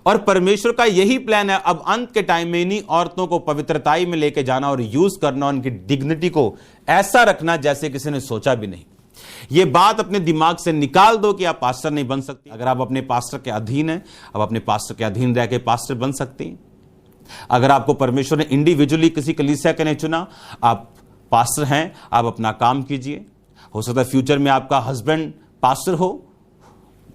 और परमेश्वर का यही प्लान है अब अंत के टाइम में इन्हीं औरतों को पवित्रताई में लेके जाना और यूज करना, उनकी डिग्निटी को ऐसा रखना जैसे किसी ने सोचा भी नहीं। ये बात अपने दिमाग से निकाल दो कि आप पास्टर नहीं बन सकती। अगर आप अपने पास्टर के अधीन हैं, आप अपने पास्टर के अधीन रह के पास्टर बन सकती हैं। अगर आपको परमेश्वर ने इंडिविजुअली किसी कलीसिया के लिए चुना, आप पास्टर हैं, आप अपना काम कीजिए। हो सकता है फ्यूचर में आपका हस्बैंड पास्टर हो,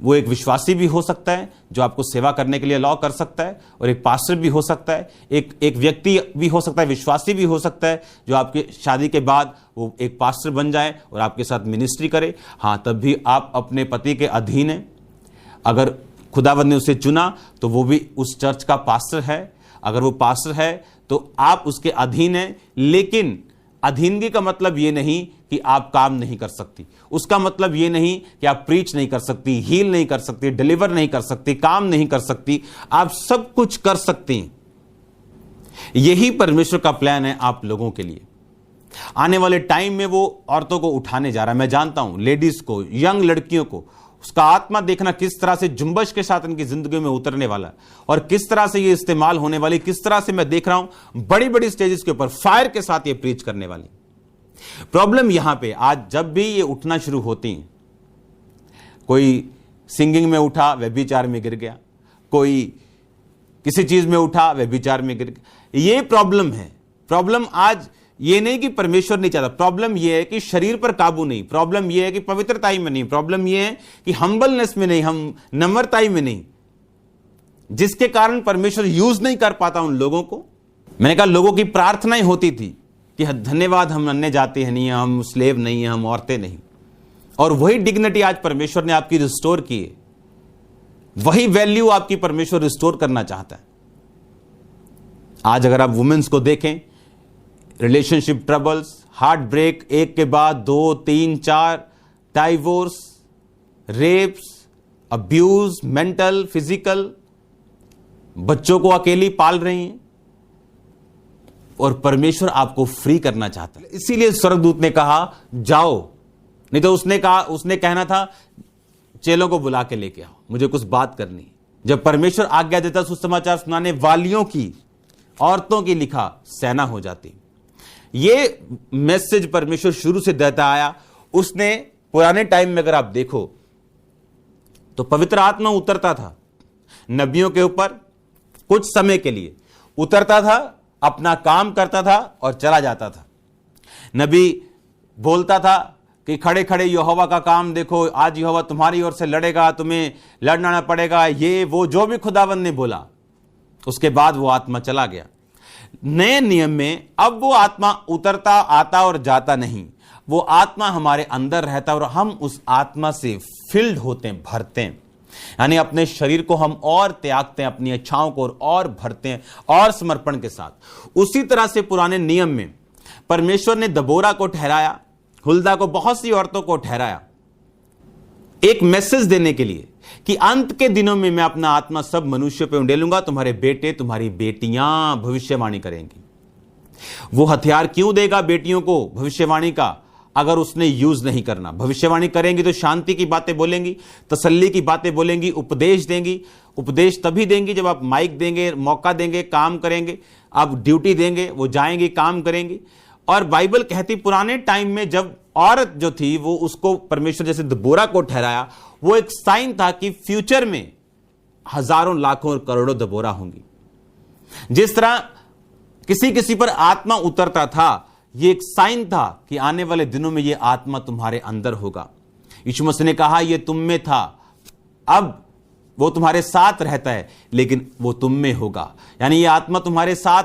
वो एक विश्वासी भी हो सकता है जो आपको सेवा करने के लिए अलाउ कर सकता है, और एक पास्टर भी हो सकता है, एक व्यक्ति भी हो सकता है, विश्वासी भी हो सकता है जो आपके शादी के बाद वो एक पास्टर बन जाए और आपके साथ मिनिस्ट्री करे। हाँ, तब भी आप अपने पति के अधीन हैं। अगर खुदावंद ने उसे चुना तो वो भी उस चर्च का पास्टर है। अगर वो पास्टर है तो आप उसके अधीन हैं, लेकिन अधीनगी का मतलब ये नहीं कि आप काम नहीं कर सकती। उसका मतलब ये नहीं कि आप प्रीच नहीं कर सकती, हील नहीं कर सकती, डिलीवर नहीं कर सकती, काम नहीं कर सकती। आप सब कुछ कर सकती हैं। यही परमेश्वर का प्लान है आप लोगों के लिए। आने वाले टाइम में वो औरतों को उठाने जा रहा है। मैं जानता हूं, लेडीज को, यंग लड़कियों को, उसका आत्मा देखना किस तरह से जुम्बश के साथ इनकी जिंदगी में उतरने वाला है, और किस तरह से ये इस्तेमाल होने वाली, किस तरह से मैं देख रहा हूं बड़ी बड़ी स्टेजेस के ऊपर फायर के साथ ये प्रीच करने वाली। प्रॉब्लम यहां पे, आज जब भी ये उठना शुरू होती हैं, कोई सिंगिंग में उठा व्यभिचार में गिर गया, कोई किसी चीज में उठा व्यभिचार में गिर गया। ये प्रॉब्लम है। प्रॉब्लम आज ये नहीं कि परमेश्वर नहीं चाहता, प्रॉब्लम ये है कि शरीर पर काबू नहीं, प्रॉब्लम ये है कि पवित्रताई में नहीं, प्रॉब्लम ये है कि हम्बलनेस में नहीं, हम नम्रताई में नहीं, जिसके कारण परमेश्वर यूज नहीं कर पाता उन लोगों को। मैंने कहा, लोगों की प्रार्थनाएं होती थी कि धन्यवाद, हम अन्य जाति नहीं है, हम स्लेव नहीं है, हम औरतें नहीं, और वही डिग्निटी आज परमेश्वर ने आपकी रिस्टोर की है। वही वैल्यू आपकी परमेश्वर रिस्टोर करना चाहता है। आज अगर आप वुमेन्स को देखें, रिलेशनशिप ट्रबल्स, हार्ट ब्रेक, एक के बाद 2, 3, 4, divorce, rapes, abuse, mental, physical, बच्चों को अकेली पाल रही हैं, और परमेश्वर आपको फ्री करना चाहता है। इसीलिए स्वर्गदूत ने कहा जाओ, नहीं तो उसने कहना था चेलों को बुला के लेके आओ, मुझे कुछ बात करनी। जब परमेश्वर आज्ञा देता, सुसमाचार सुनाने वालियों की, औरतों की लिखा सेना हो जाती। ये मैसेज परमेश्वर शुरू से देता आया। उसने पुराने टाइम में अगर आप देखो तो पवित्र आत्मा उतरता था नबियों के ऊपर, कुछ समय के लिए उतरता था, अपना काम करता था और चला जाता था। नबी बोलता था कि खड़े खड़े यहोवा का काम देखो, आज यहोवा तुम्हारी ओर से लड़ेगा, तुम्हें लड़ना पड़ेगा, ये वो जो भी खुदावंद ने बोला। उसके बाद वो आत्मा चला गया। नए नियम में अब वो आत्मा उतरता आता और जाता नहीं, वो आत्मा हमारे अंदर रहता और हम उस आत्मा से फिल्ड होते हैं, भरते हैं। यानी अपने शरीर को हम और त्यागते हैं, अपनी इच्छाओं को और भरते हैं, और समर्पण के साथ। उसी तरह से पुराने नियम में परमेश्वर ने दबोरा को ठहराया, हुल्दा को, बहुत सी औरतों को ठहराया, एक मैसेज देने के लिए कि अंत के दिनों में मैं अपना आत्मा सब मनुष्यों पे उंडेलूंगा, तुम्हारे बेटे तुम्हारी बेटियां भविष्यवाणी करेंगी। वो हथियार क्यों देगा बेटियों को भविष्यवाणी का, अगर उसने यूज नहीं करना। भविष्यवाणी करेंगी तो शांति की बातें बोलेंगी, तसल्ली की बातें बोलेंगी, उपदेश देंगी। उपदेश तभी देंगी जब आप माइक देंगे, मौका देंगे, काम करेंगे, आप ड्यूटी देंगे, वो जाएंगी, काम करेंगी। और बाइबल कहती पुराने टाइम में जब औरत जो थी वो, उसको परमेश्वर जैसे दबोरा को ठहराया, वो एक साइन था कि फ्यूचर में हजारों, लाखों और करोड़ों दबोरा होंगी। जिस तरह किसी किसी पर आत्मा उतरता था, ये एक साइन था कि आने वाले दिनों में ये आत्मा तुम्हारे अंदर होगा। यीशु मसीह ने कहा ये तुम में था, अब वो तुम्हारे साथ रहता है, लेकिन वो तुम में होगा। यानी ये आत्मा तुम्हारे साथ,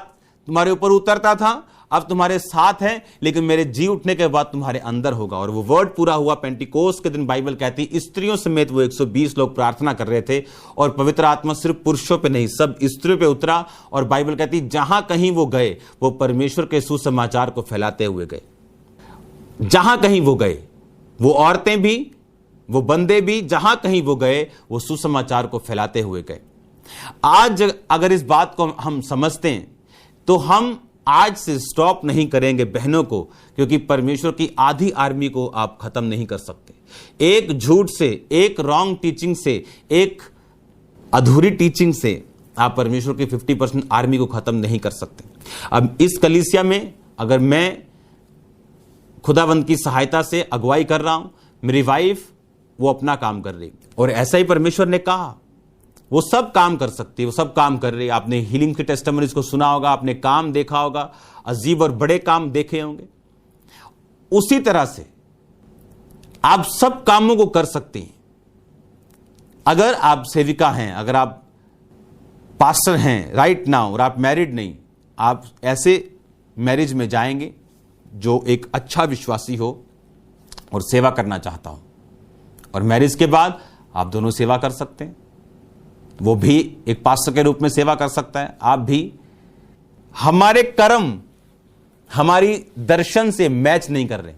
तुम्हारे ऊपर उतरता था, अब तुम्हारे साथ है, लेकिन मेरे जी उठने के बाद तुम्हारे अंदर होगा। और वो वर्ड पूरा हुआ पेंटिकोस्ट के दिन। बाइबल कहती स्त्रियों समेत वो 120 लोग प्रार्थना कर रहे थे और पवित्र आत्मा सिर्फ पुरुषों पे नहीं, सब स्त्रियों पे उतरा। और बाइबल कहती जहां कहीं वो गए, वो परमेश्वर के सुसमाचार को फैलाते हुए गए। जहां कहीं वो गए, वो औरतें भी, वो बंदे भी, जहां कहीं वो गए, वो सुसमाचार को फैलाते हुए गए। आज अगर इस बात को हम समझते हैं तो हम आज से स्टॉप नहीं करेंगे बहनों को, क्योंकि परमेश्वर की आधी आर्मी को आप खत्म नहीं कर सकते। एक झूठ से, एक रॉन्ग टीचिंग से, एक अधूरी टीचिंग से आप परमेश्वर की 50% आर्मी को खत्म नहीं कर सकते। अब इस कलीसिया में अगर मैं खुदावंद की सहायता से अगुवाई कर रहा हूं, मेरी वाइफ वो अपना काम कर रही, और ऐसा ही परमेश्वर ने कहा, वो सब काम कर सकती है, वो सब काम कर रही है। आपने हीलिंग के टेस्टिमनीज को सुना होगा, आपने काम देखा होगा, अजीब और बड़े काम देखे होंगे। उसी तरह से आप सब कामों को कर सकती हैं। अगर आप सेविका हैं, अगर आप पास्टर हैं राइट नाउ और आप मैरिड नहीं, आप ऐसे मैरिज में जाएंगे जो एक अच्छा विश्वासी हो और सेवा करना चाहता हो, और मैरिज के बाद आप दोनों सेवा कर सकते हैं। वो भी एक पास्टर के रूप में सेवा कर सकता है, आप भी। हमारे कर्म हमारी दर्शन से मैच नहीं कर रहे,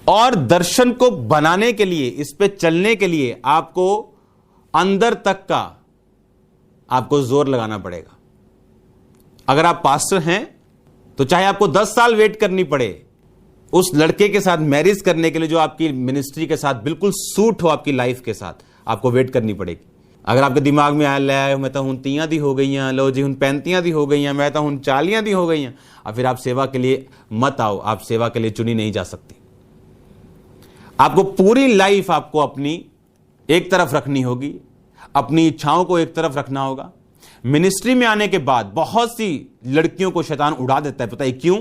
और दर्शन को बनाने के लिए, इस पे चलने के लिए आपको अंदर तक का आपको जोर लगाना पड़ेगा। अगर आप पास्टर हैं तो चाहे आपको 10 साल वेट करनी पड़े उस लड़के के साथ मैरिज करने के लिए जो आपकी मिनिस्ट्री के साथ बिल्कुल सूट हो, आपकी लाइफ के साथ आपको वेट करनी पड़ेगी। अगर आपके दिमाग में आया ले मैं तो हूं 30 दी हो गई हैं, लो जी हूं 35 दी हो गई हैं, मैं तो हूं 40 दी हो गई हैं, और फिर आप सेवा के लिए मत आओ। आप सेवा के लिए चुनी नहीं जा सकती। आपको पूरी लाइफ आपको अपनी एक तरफ रखनी होगी, अपनी इच्छाओं को एक तरफ रखना होगा। मिनिस्ट्री में आने के बाद बहुत सी लड़कियों को शैतान उड़ा देता है, पता है क्यों?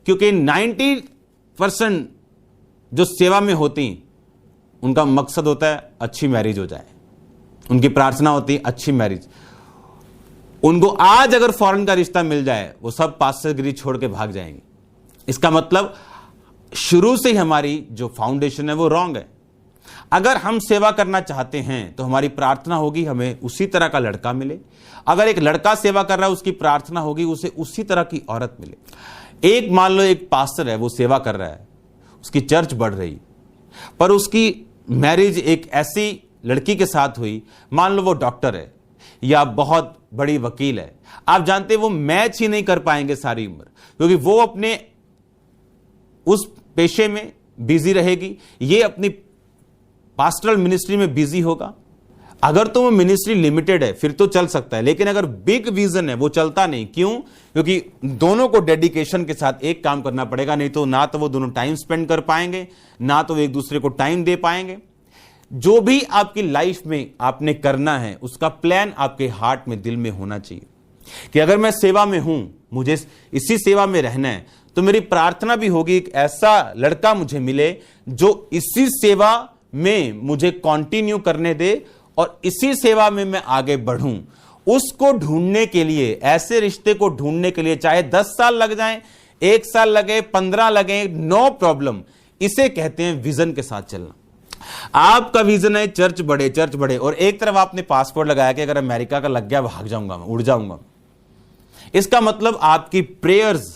क्योंकि 90% जो सेवा में होती उनका मकसद होता है अच्छी मैरिज हो जाए, उनकी प्रार्थना होती है अच्छी मैरिज। उनको आज अगर फॉरेन का रिश्ता मिल जाए वो सब पास्टरगिरी छोड़ के भाग जाएंगे। इसका मतलब शुरू से ही हमारी जो फाउंडेशन है वो रॉन्ग है। अगर हम सेवा करना चाहते हैं तो हमारी प्रार्थना होगी हमें उसी तरह का लड़का मिले। अगर एक लड़का सेवा कर रहा है उसकी प्रार्थना होगी उसे उसी तरह की औरत मिले। एक मान लो एक पास्टर है, वो सेवा कर रहा है, उसकी चर्च बढ़ रही, पर उसकी मैरिज एक ऐसी लड़की के साथ हुई, मान लो वो डॉक्टर है या बहुत बड़ी वकील है, आप जानते हैं वो मैच ही नहीं कर पाएंगे सारी उम्र, क्योंकि वो अपने उस पेशे में बिजी रहेगी, ये अपनी पास्टरल मिनिस्ट्री में बिजी होगा। अगर तो वो मिनिस्ट्री लिमिटेड है फिर तो चल सकता है, लेकिन अगर बिग विजन है वो चलता नहीं। क्यों? क्योंकि दोनों को डेडिकेशन के साथ एक काम करना पड़ेगा, नहीं तो ना तो वो दोनों टाइम स्पेंड कर पाएंगे, ना तो वो एक दूसरे को टाइम दे पाएंगे। जो भी आपकी लाइफ में आपने करना है उसका प्लान आपके हार्ट में, दिल में होना चाहिए कि अगर मैं सेवा में हूं, मुझे इसी सेवा में रहना है, तो मेरी प्रार्थना भी होगी एक ऐसा लड़का मुझे मिले जो इसी सेवा में मुझे कंटिन्यू करने दे और इसी सेवा में मैं आगे बढ़ूं। उसको ढूंढने के लिए, ऐसे रिश्ते को ढूंढने के लिए चाहे 10 साल लग जाएं, 1 साल लगे, 15 लगे, नो प्रॉब्लम। इसे कहते हैं विजन के साथ चलना। आपका विजन है चर्च बढ़े, चर्च बढ़े, और एक तरफ आपने पासपोर्ट लगाया कि अगर अमेरिका का लग गया भाग जाऊंगा मैं, उड़ जाऊंगा। इसका मतलब आपकी prayers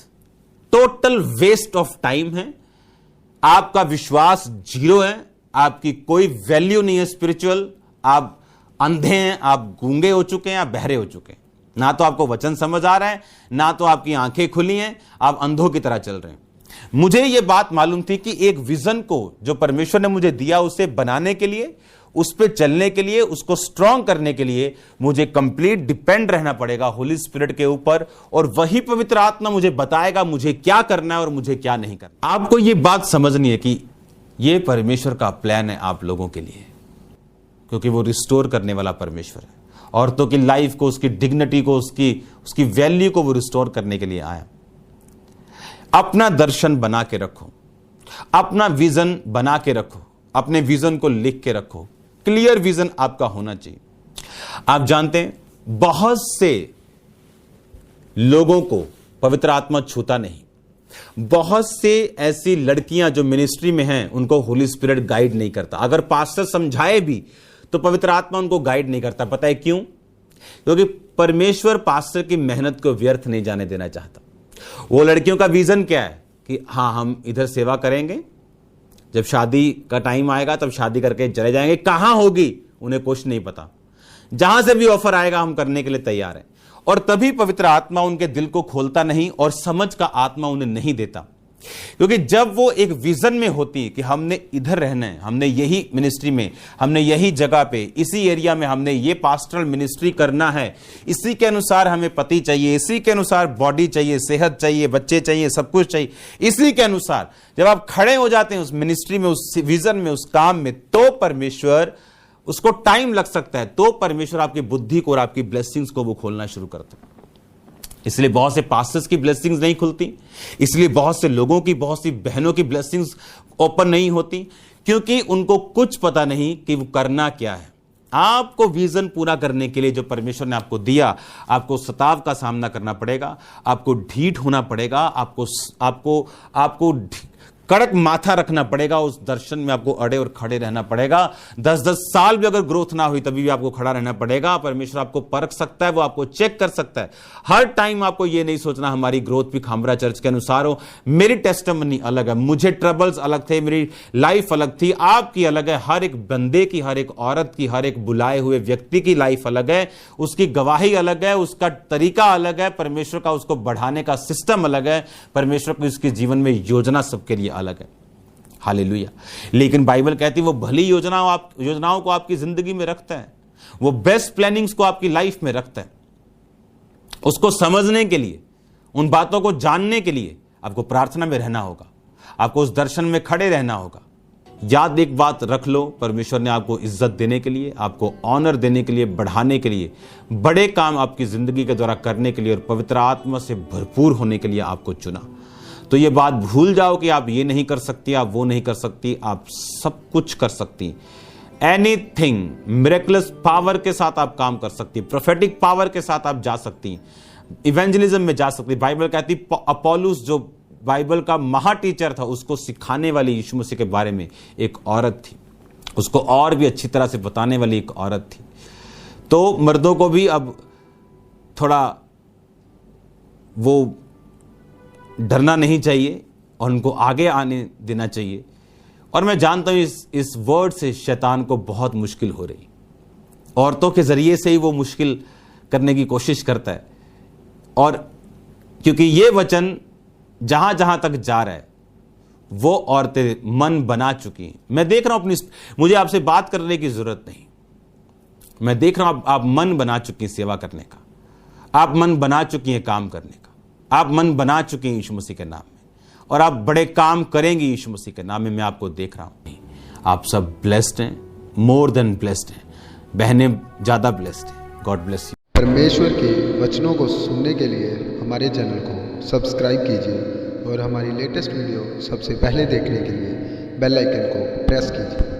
total waste of time है, आपका विश्वास जीरो है, आपकी कोई वैल्यू नहीं है स्पिरिचुअल। आप अंधे हैं, आप गूंगे हो चुके हैं, आप बहरे हो चुके हैं। ना तो आपको वचन समझ आ रहा है, ना तो आपकी आंखें खुली हैं, आप अंधों की तरह चल रहे हैं। मुझे यह बात मालूम थी कि एक विजन को जो परमेश्वर ने मुझे दिया उसे बनाने के लिए, उस पर चलने के लिए, उसको स्ट्रांग करने के लिए मुझे कंप्लीट डिपेंड रहना पड़ेगा होली स्पिरिट के ऊपर, और वही पवित्र आत्मा मुझे बताएगा मुझे क्या करना है और मुझे क्या नहीं करना। आपको यह बात समझनी है कि यह परमेश्वर का प्लान है आप लोगों के लिए, क्योंकि वो रिस्टोर करने वाला परमेश्वर है। औरतों की लाइफ को, उसकी डिग्निटी को, उसकी वैल्यू को वो रिस्टोर करने के लिए आया। अपना दर्शन बना के रखो, अपना विजन बना के रखो, अपने विजन को लिख के रखो। क्लियर विजन आपका होना चाहिए। आप जानते हैं बहुत से लोगों को पवित्र आत्मा छूता नहीं। बहुत से ऐसी लड़कियां जो मिनिस्ट्री में हैं उनको होली स्पिरिट गाइड नहीं करता। अगर पास्टर समझाए भी तो पवित्र आत्मा उनको गाइड नहीं करता। पता है क्यों? क्योंकि परमेश्वर पास्टर की मेहनत को व्यर्थ नहीं जाने देना चाहता। वो लड़कियों का विजन क्या है कि हाँ, हम इधर सेवा करेंगे, जब शादी का टाइम आएगा तब शादी करके चले जाएंगे। कहां होगी उन्हें कुछ नहीं पता, जहां से भी ऑफर आएगा हम करने के लिए तैयार हैं। और तभी पवित्र आत्मा उनके दिल को खोलता नहीं और समझ का आत्मा उन्हें नहीं देता। क्योंकि जब वो एक विजन में होती कि हमने इधर रहना है, हमने यही मिनिस्ट्री में, हमने यही जगह पे, इसी एरिया में हमने ये पास्टरल मिनिस्ट्री करना है, इसी के अनुसार हमें पति चाहिए, इसी के अनुसार बॉडी चाहिए, सेहत चाहिए, बच्चे चाहिए, सब कुछ चाहिए, इसी के अनुसार जब आप खड़े हो जाते हैं उस मिनिस्ट्री में, उस विजन में, उस काम में, तो परमेश्वर, उसको टाइम लग सकता है, तो परमेश्वर आपकी बुद्धि को और आपकी ब्लेसिंग्स को वो खोलना शुरू करते हैं। इसलिए बहुत से पास्टर्स की ब्लेसिंग्स नहीं खुलती, इसलिए बहुत से लोगों की, बहुत सी बहनों की ब्लेसिंग्स ओपन नहीं होती, क्योंकि उनको कुछ पता नहीं कि वो करना क्या है। आपको विजन पूरा करने के लिए जो परमेश्वर ने आपको दिया, आपको सताव का सामना करना पड़ेगा, आपको ढीठ होना पड़ेगा, आपको कड़क माथा रखना पड़ेगा, उस दर्शन में आपको अड़े और खड़े रहना पड़ेगा। 10-10 साल भी अगर ग्रोथ ना हुई तभी भी आपको खड़ा रहना पड़ेगा। परमेश्वर आपको परख सकता है, वो आपको चेक कर सकता है। हर टाइम आपको ये नहीं सोचना हमारी ग्रोथ भी खामरा चर्च के अनुसार हो। मेरी टेस्टिमनी अलग है, मुझे ट्रबल्स अलग थे, मेरी लाइफ अलग थी, आपकी अलग है। हर एक बंदे की, हर एक औरत की, हर एक बुलाए हुए व्यक्ति की लाइफ अलग है, उसकी गवाही अलग है, उसका तरीका अलग है, परमेश्वर का उसको बढ़ाने का सिस्टम अलग है, परमेश्वर की उसके जीवन में योजना सबके लिए अलग है। हालेलुया। लेकिन बाइबल कहती है वो भली योजनाओं को आपकी जिंदगी में रखता है, वो बेस्ट प्लानिंग्स को आपकी लाइफ में रखता है। उसको समझने के लिए, उन बातों को जानने के लिए आपको प्रार्थना में रहना होगा, आपको उस दर्शन में खड़े रहना होगा। याद एक बात रख लो, परमेश्वर ने आपको इज्जत देने के लिए, आपको ऑनर देने के लिए, बढ़ाने के लिए, बड़े काम आपकी जिंदगी के द्वारा करने के लिए और पवित्र आत्मा से भरपूर होने के लिए आपको चुना। तो ये बात भूल जाओ कि आप ये नहीं कर सकती, आप वो नहीं कर सकती, आप सब कुछ कर सकती। एनीथिंग, मिरेकुलस पावर के साथ आप काम कर सकती, प्रोफेटिक पावर के साथ आप जा सकती, इवेंजलिज्म में जा सकती। बाइबल कहती अपोलोस जो बाइबल का महा टीचर था, उसको सिखाने वाली यीशु मसीह के बारे में एक औरत थी, उसको और भी अच्छी तरह से बताने वाली एक औरत थी। तो मर्दों को भी अब थोड़ा वो डरना नहीं चाहिए और उनको आगे आने देना चाहिए। और मैं जानता हूं इस वर्ड से शैतान को बहुत मुश्किल हो रही, औरतों के जरिए से ही वो मुश्किल करने की कोशिश करता है। और क्योंकि ये वचन जहां जहां तक जा रहा है वो औरतें मन बना चुकी हैं। मैं देख रहा हूं मुझे आपसे बात करने की जरूरत नहीं, मैं देख रहा हूं आप मन बना चुकी हैं सेवा करने का, आप मन बना चुकी हैं काम करने का, आप मन बना चुके हैं यीशु मसीह के नाम में, और आप बड़े काम करेंगे यीशु मसीह के नाम में। मैं आपको देख रहा हूं, आप सब ब्लेस्ड हैं, मोर देन ब्लेस्ड हैं, बहनें ज्यादा ब्लेस्ड हैं। God bless you. परमेश्वर के वचनों को सुनने के लिए हमारे चैनल को सब्सक्राइब कीजिए और हमारी लेटेस्ट वीडियो सबसे पहले देखने के लिए बेल आइकन को प्रेस कीजिए।